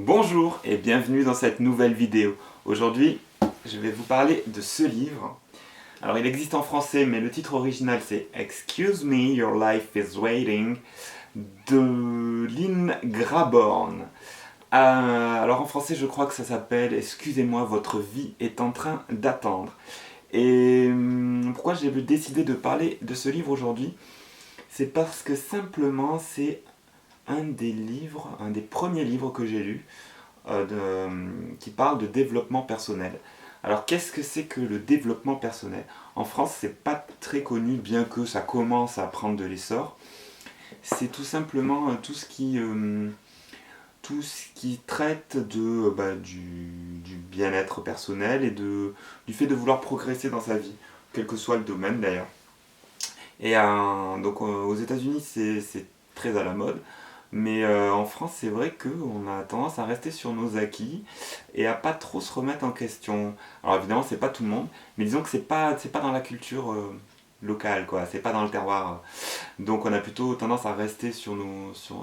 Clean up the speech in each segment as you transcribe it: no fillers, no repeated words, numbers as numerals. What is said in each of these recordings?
Bonjour et bienvenue dans cette nouvelle vidéo. Aujourd'hui, je vais vous parler de ce livre. Alors il existe en français, mais le titre original c'est Excuse Me, Your Life is Waiting de Lynn Graborn. Alors en français, je crois que ça s'appelle Excusez-moi, votre vie est en train d'attendre. Et pourquoi j'ai décidé de parler de ce livre aujourd'hui? C'est parce que simplement c'est un des premiers livres que j'ai lus qui parle de développement personnel. Alors qu'est-ce que c'est que le développement personnel? En France, c'est pas très connu, bien que ça commence à prendre de l'essor. C'est tout simplement tout ce qui traite du bien-être personnel et du fait de vouloir progresser dans sa vie, quel que soit le domaine d'ailleurs. Et aux États-Unis, c'est très à la mode. Mais en France, c'est vrai qu'on a tendance à rester sur nos acquis et à pas trop se remettre en question. Alors évidemment, c'est pas tout le monde, mais disons que c'est pas dans la culture locale, quoi. C'est pas dans le terroir. Donc on a plutôt tendance à rester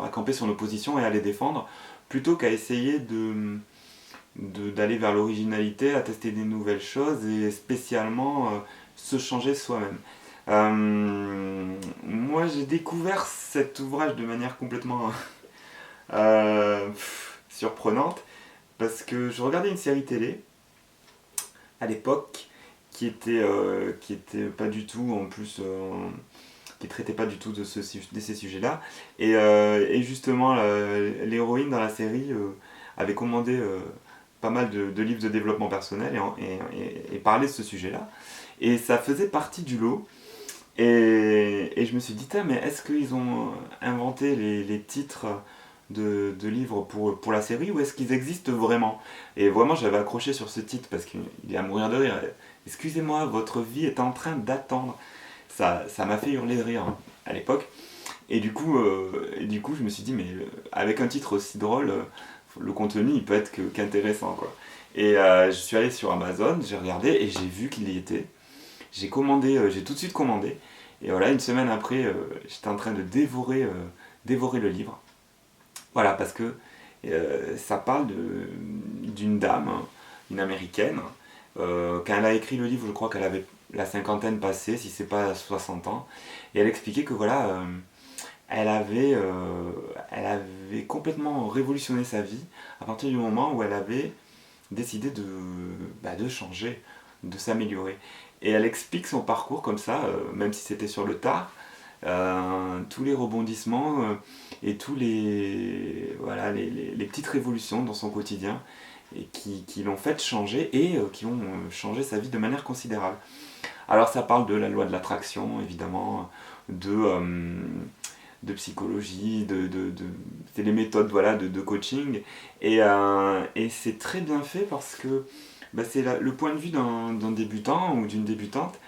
à camper sur nos positions et à les défendre, plutôt qu'à essayer d'aller vers l'originalité, à tester des nouvelles choses et spécialement se changer soi-même. Moi, j'ai découvert cet ouvrage de manière complètement surprenante parce que je regardais une série télé à l'époque qui était pas du tout en plus qui traitait pas du tout de ces sujets-là et justement l'héroïne dans la série avait commandé pas mal de livres de développement personnel et parlait de ce sujet-là et ça faisait partie du lot. Et je me suis dit, mais est-ce qu'ils ont inventé les titres de livres pour la série ou est-ce qu'ils existent vraiment? Et vraiment, j'avais accroché sur ce titre parce qu'il est à mourir de rire. Excusez-moi, votre vie est en train d'attendre. Ça m'a fait hurler de rire à l'époque. Et du coup, je me suis dit, mais avec un titre aussi drôle, le contenu, il peut être qu'intéressant, quoi. Et je suis allé sur Amazon, j'ai regardé et j'ai vu qu'il y était. J'ai commandé, j'ai tout de suite commandé. Et voilà, une semaine après, j'étais en train de dévorer le livre. Voilà, parce que ça parle d'une dame, une américaine. Quand elle a écrit le livre, je crois qu'elle avait la cinquantaine passée, si c'est pas 60 ans. Et elle expliquait que voilà, elle avait complètement révolutionné sa vie à partir du moment où elle avait décidé de changer, de s'améliorer. Et elle explique son parcours comme ça, même si c'était sur le tard, tous les rebondissements et tous voilà, les petites révolutions dans son quotidien et qui l'ont fait changer et qui ont changé sa vie de manière considérable. Alors ça parle de la loi de l'attraction, évidemment, de psychologie, c'est les méthodes voilà, de coaching. Et c'est très bien fait parce que c'est le point de vue d'un débutant ou d'une débutante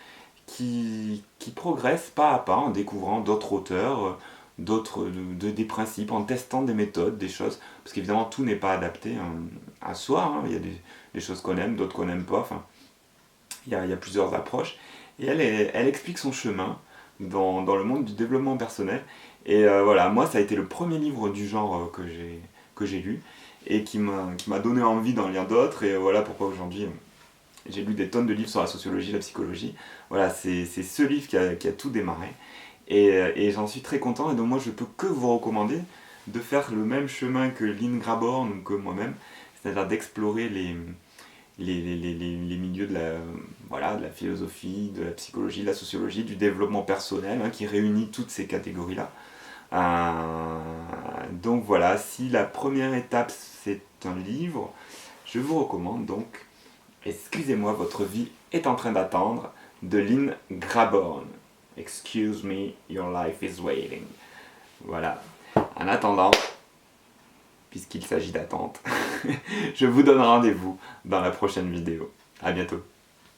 qui progresse pas à pas en découvrant d'autres auteurs, des principes, en testant des méthodes, des choses. Parce qu'évidemment, tout n'est pas adapté à soi. Hein. Il y a des choses qu'on aime, d'autres qu'on n'aime pas. Enfin, il y a plusieurs approches. Et elle explique son chemin dans le monde du développement personnel. Et voilà, moi, ça a été le premier livre du genre que j'ai lu et qui m'a donné envie d'en lire d'autres. Et voilà pourquoi aujourd'hui, j'ai lu des tonnes de livres sur la sociologie, la psychologie. Voilà, c'est ce livre qui a tout démarré. Et j'en suis très content. Et donc, moi, je peux que vous recommander de faire le même chemin que Lynn Graborn ou que moi-même, c'est-à-dire d'explorer les milieux voilà, de la philosophie, de la psychologie, de la sociologie, du développement personnel, hein, qui réunit toutes ces catégories-là. Donc voilà, si la première étape c'est un livre, je vous recommande donc Excusez-moi, votre vie est en train d'attendre de Lynn Graborn. Excuse me, your life is waiting. Voilà. En attendant, puisqu'il s'agit d'attente, je vous donne rendez-vous dans la prochaine vidéo. A bientôt.